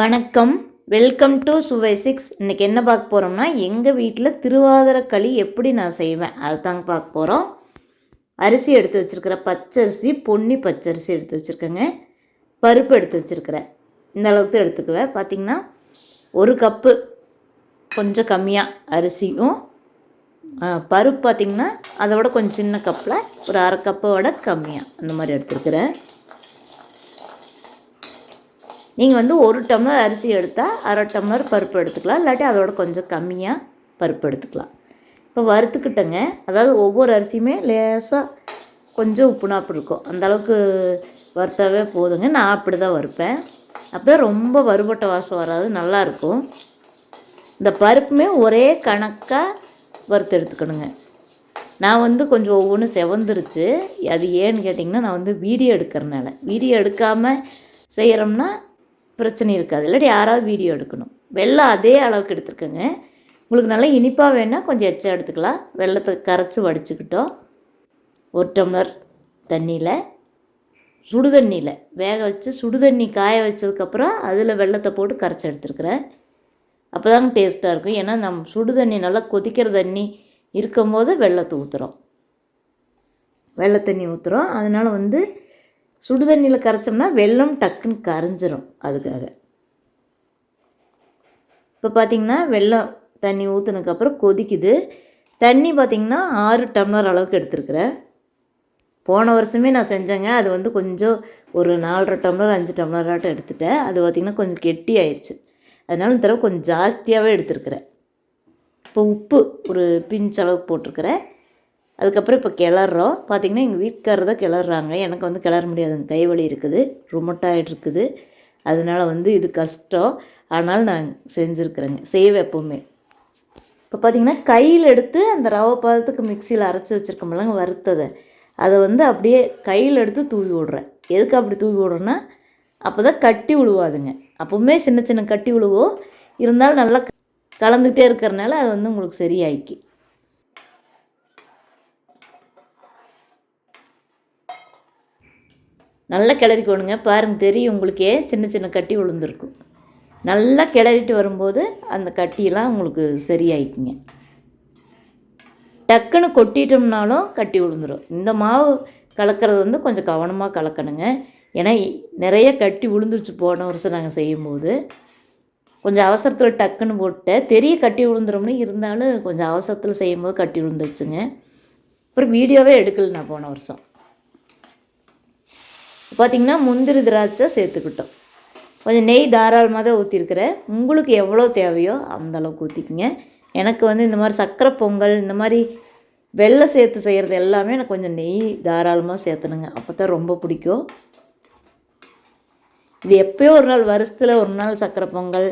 வணக்கம், welcome to சுவை 6. இன்றைக்கி என்ன பார்க்க போகிறோம்னா, எங்கள் வீட்டில் திருவாதிரை களி எப்படி நான் செய்வேன் அது தாங்க பார்க்க போகிறோம். அரிசி எடுத்து வச்சுருக்கிறேன், பச்சரிசி, பொன்னி பச்சரிசி எடுத்து வச்சுருக்கேங்க. பருப்பு எடுத்து வச்சுருக்கிறேன், இந்த அளவுக்கு தான் எடுத்துக்குவேன். பார்த்திங்கன்னா ஒரு கப்பு கொஞ்சம் கம்மியாக அரிசியும், பருப்பு பார்த்திங்கன்னா அதை விட கொஞ்சம் சின்ன கப்பில் ஒரு அரை கப்போட கம்மியாக அந்த மாதிரி எடுத்துருக்கிறேன். நீங்கள் ஒரு டம்ளர் அரிசி எடுத்தால் அரை டம்ளர் பருப்பு எடுத்துக்கலாம், இல்லாட்டி அதோட கொஞ்சம் கம்மியாக பருப்பு எடுத்துக்கலாம். இப்போ வறுத்துக்கிட்டேங்க, அதாவது ஒவ்வொரு அரிசியுமே லேசாக கொஞ்சம் உப்புனாப்பு இருக்கும், அந்தளவுக்கு வறுத்தாவே போதுங்க. நான் அப்படி தான் வறுப்பேன், அப்போ ரொம்ப வறுபட்ட வாசம் வராது, நல்லாயிருக்கும். இந்த பருப்புமே ஒரே கணக்காக வறுத்து எடுத்துக்கணுங்க. நான் கொஞ்சம் ஒவ்வொன்றும் செவந்துருச்சு. அது ஏன்னு கேட்டிங்கன்னா, நான் வீடியோ எடுக்கிறனால. வீடியோ எடுக்காமல் செய்கிறோம்னா பிரச்சனை இருக்காது, இல்லாட்டி யாராவது வீடியோ எடுக்கணும். வெல்லம் அதே அளவுக்கு எடுத்துருக்கேங்க. உங்களுக்கு நல்லா இனிப்பாக வேணால் கொஞ்சம் எச்சா எடுத்துக்கலாம். வெல்லத்தை கரைச்சி வடிச்சுக்கிட்டோம். ஒரு டம்ளர் தண்ணியில், சுடு தண்ணியில் வேக வச்சு சுடு தண்ணி காய வச்சதுக்கப்புறம் அதில் வெல்லத்தை போட்டு கரைச்சி எடுத்துருக்குறேன். அப்போ தாங்க டேஸ்ட்டாக இருக்கும். ஏன்னா நம்ம சுடு தண்ணி நல்லா கொதிக்கிற தண்ணி இருக்கும்போது வெல்லத்தை ஊற்றுறோம், வெள்ளை தண்ணி ஊற்றுறோம். அதனால் சுடு தண்ணியில் கரைச்சோம்னா வெல்லம் டக்குன்னு கரைஞ்சிரும். அதுக்காக இப்போ பார்த்திங்கன்னா வெல்லம் தண்ணி ஊற்றுனதுக்கப்புறம் கொதிக்குது. தண்ணி பார்த்திங்கன்னா 6 டம்ளர் அளவுக்கு எடுத்துருக்குறேன். போன வருஷமே நான் செஞ்சேங்க. அது கொஞ்சம் ஒரு 4.5 டம்ளர் 5 டம்ளராட்டம் எடுத்துட்டேன். அது பார்த்திங்கன்னா கொஞ்சம் கெட்டி ஆயிடுச்சு. அதனால இந்த தடவை கொஞ்சம் ஜாஸ்தியாகவே எடுத்துருக்குறேன். இப்போ உப்பு ஒரு பிஞ்ச் அளவுக்கு போட்டிருக்கிறேன். அதுக்கப்புறம் இப்போ கிளறோம். பார்த்திங்கன்னா எங்கள் வீட்டுக்காரர் தான் கிளறாங்க, எனக்கு கிளற முடியாதுங்க, கை வலி இருக்குது, ரொமட்டாய்டு இருக்குது. அதனால் இது கஷ்டம். அதனால் நான் செஞ்சுருக்குறேங்க, செய்வேன் எப்போவுமே. இப்போ பார்த்திங்கன்னா கையில் எடுத்து அந்த ரவை பதத்துக்கு மிக்சியில் அரைச்சி வச்சுருக்கோம்லங்க வறுத்ததை, அதை அப்படியே கையில் எடுத்து தூவி விடுறேன். எதுக்கு அப்படி தூவி விடுறேன்னா, அப்போ தான் கட்டி விழுவாதுங்க. அப்போவுமே சின்ன சின்ன கட்டி விழுவோம், இருந்தாலும் நல்லா கலந்துகிட்டே இருக்கிறனால அது உங்களுக்கு சரியாயிக்கு. நல்லா கிளறிக்கோணுங்க. பாருங்கள், தெரியும் உங்களுக்கே, சின்ன சின்ன கட்டி விழுந்துருக்கும். நல்லா கிளறிட்டு வரும்போது அந்த கட்டியெல்லாம் உங்களுக்கு சரியாயிக்குங்க. டக்குன்னு கொட்டிட்டோம்னாலும் கட்டி விழுந்துடும். இந்த மாவு கலக்கிறது கொஞ்சம் கவனமாக கலக்கணுங்க. ஏன்னா நிறைய கட்டி விழுந்துருச்சு போன வருஷம் நாங்கள் செய்யும்போது. கொஞ்சம் அவசரத்தில் டக்குன்னு போட்டேன், தெரிய கட்டி விழுந்துரும்னு, இருந்தாலும் கொஞ்சம் அவசரத்தில் செய்யும்போது கட்டி விழுந்துருச்சுங்க. அப்புறம் வீடியோவே எடுக்கலை நான் போன வருஷம். பார்த்திங்கன்னா முந்திரி திராட்சை சேர்த்துக்கிட்டோம். கொஞ்சம் நெய் தாராளமாக தான் ஊற்றிருக்கிறேன். உங்களுக்கு எவ்வளோ தேவையோ அந்தளவுக்கு ஊற்றிக்கிங்க. எனக்கு இந்த மாதிரி சர்க்கரை பொங்கல், இந்த மாதிரி வெள்ளை சேர்த்து செய்கிறது எல்லாமே எனக்கு கொஞ்சம் நெய் தாராளமாக சேர்த்தணுங்க, அப்போ தான் ரொம்ப பிடிக்கும். இது எப்போயோ ஒரு நாள், வருஷத்தில் ஒரு நாள் சர்க்கரை பொங்கல்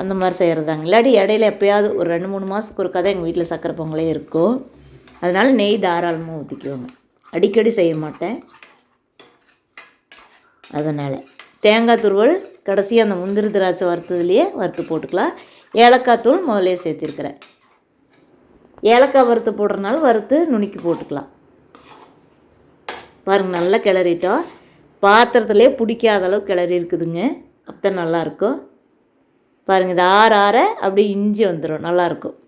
அந்த மாதிரி செய்கிறதாங்க. இல்லாட்டி இடையில எப்போயாவது ஒரு 2-3 மாதத்துக்கு ஒரு கதை எங்கள் வீட்டில் சர்க்கரை பொங்கலே இருக்கும். அதனால் நெய் தாராளமாக ஊற்றிக்குவோங்க, அடிக்கடி செய்ய மாட்டேன். அதனால் தேங்காய் துருவல் கடைசியாக அந்த முந்திரி திராட்சை வறுத்ததுலேயே வறுத்து போட்டுக்கலாம். ஏலக்காய் தூள் முதலே சேர்த்திருக்கிறேன். ஏலக்காய் வறுத்து போடுறதுனால வறுத்து நுணுக்கி போட்டுக்கலாம். பாருங்கள், நல்லா கிளறிட்டோம். பாத்திரத்துலேயே பிடிக்காத அளவு கிளறி இருக்குதுங்க, அப்போ தான் நல்லாயிருக்கும். பாருங்கள், இது ஆற அப்படியே இஞ்சி வந்துடும், நல்லாயிருக்கும்.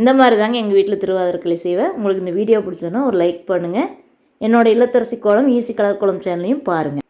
இந்த மாதிரி தாங்க எங்கள் வீட்டில் திருவாதிரை களி செய்வேன். உங்களுக்கு இந்த வீடியோ பிடிச்சதுன்னா ஒரு லைக் பண்ணுங்கள். என்னோடய இல்லத்தரசி கோலம் ஈஸி கலர் கோலம் சேனலையும் பாருங்கள்.